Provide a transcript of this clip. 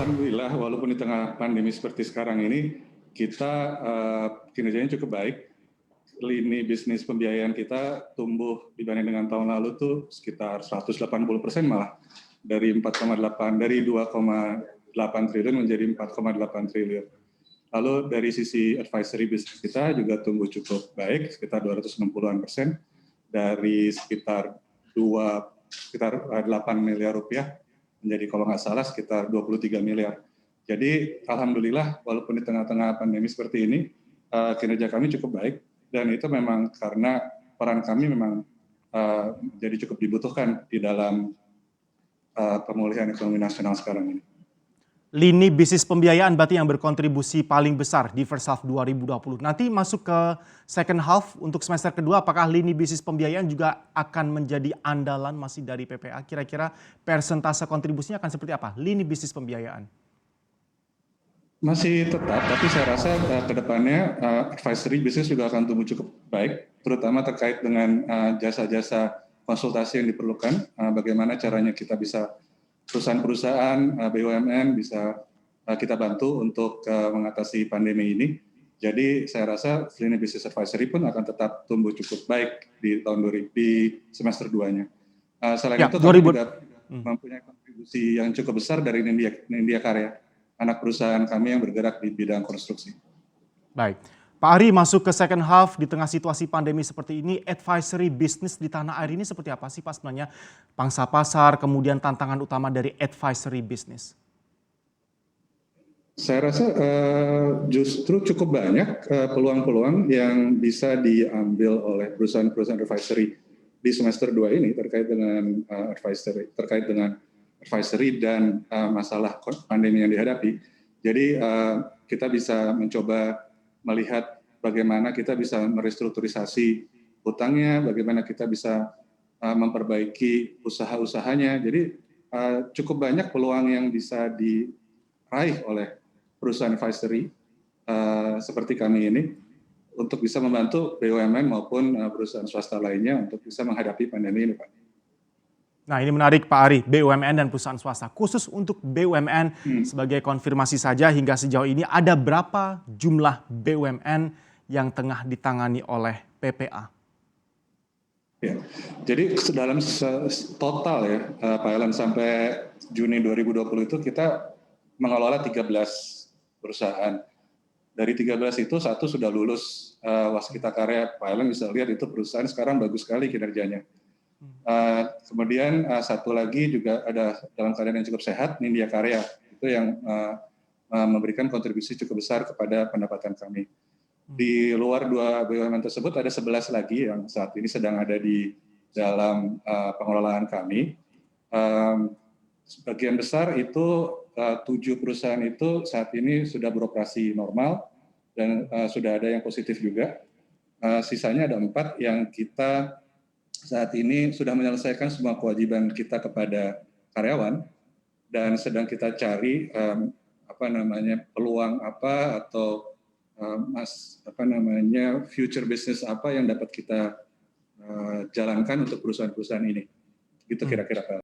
Alhamdulillah, walaupun di tengah pandemi seperti sekarang ini, kita kinerjanya cukup baik. Lini bisnis pembiayaan kita tumbuh dibanding dengan tahun lalu tuh sekitar 180% malah, dari 2,8 triliun menjadi 4,8 triliun. Lalu dari sisi advisory bisnis kita juga tumbuh cukup baik, sekitar 260%, dari sekitar 8 miliar rupiah menjadi, kalau nggak salah, sekitar 23 miliar. Jadi alhamdulillah, walaupun di tengah-tengah pandemi seperti ini, kinerja kami cukup baik, dan itu memang karena peran kami memang jadi cukup dibutuhkan di dalam pemulihan ekonomi nasional sekarang ini. Lini bisnis pembiayaan berarti yang berkontribusi paling besar di first half 2020. Nanti masuk ke second half untuk semester kedua, apakah lini bisnis pembiayaan juga akan menjadi andalan masih dari PPA? Kira-kira persentase kontribusinya akan seperti apa? Lini bisnis pembiayaan. Masih tetap, tapi saya rasa ke depannya advisory bisnis juga akan tumbuh cukup baik, terutama terkait dengan jasa-jasa konsultasi yang diperlukan, bagaimana caranya kita bisa, perusahaan-perusahaan BUMN bisa kita bantu untuk mengatasi pandemi ini. Jadi saya rasa lini bisnis advisory pun akan tetap tumbuh cukup baik di semester 2-nya. Selain itu kami juga mempunyai kontribusi yang cukup besar dari Nindya Karya, anak perusahaan kami yang bergerak di bidang konstruksi. Baik, Pak Ari, masuk ke second half di tengah situasi pandemi seperti ini, advisory bisnis di tanah air ini seperti apa sih Pak sebenarnya? Pangsa pasar, kemudian tantangan utama dari advisory bisnis. Saya rasa justru cukup banyak peluang-peluang yang bisa diambil oleh perusahaan-perusahaan advisory di semester 2 ini terkait dengan advisory dan masalah pandemi yang dihadapi. Jadi kita bisa mencoba melihat bagaimana kita bisa merestrukturisasi hutangnya, bagaimana kita bisa memperbaiki usaha-usahanya. Jadi cukup banyak peluang yang bisa diraih oleh perusahaan advisory seperti kami ini untuk bisa membantu BUMN maupun perusahaan swasta lainnya untuk bisa menghadapi pandemi ini, Pak. Nah, ini menarik Pak Ari, BUMN dan perusahaan swasta. Khusus untuk BUMN, sebagai konfirmasi saja, hingga sejauh ini ada berapa jumlah BUMN yang tengah ditangani oleh PPA? Ya, jadi dalam total ya, Pak Elan, sampai Juni 2020 itu kita mengelola 13 perusahaan. Dari 13 itu satu sudah lulus Waskita Karya. Pak Elan bisa lihat itu perusahaan sekarang bagus sekali kinerjanya. Kemudian satu lagi juga ada dalam keadaan yang cukup sehat, Nindya Karya. Itu yang memberikan kontribusi cukup besar kepada pendapatan kami. Di luar 2 BUMN tersebut ada 11 lagi yang saat ini sedang ada di dalam pengelolaan kami. Sebagian besar itu 7 perusahaan itu saat ini sudah beroperasi normal dan sudah ada yang positif juga. Sisanya ada 4 yang kita saat ini sudah menyelesaikan semua kewajiban kita kepada karyawan dan sedang kita cari peluang apa atau future business apa yang dapat kita jalankan untuk perusahaan-perusahaan ini. Gitu kira-kira, Pak.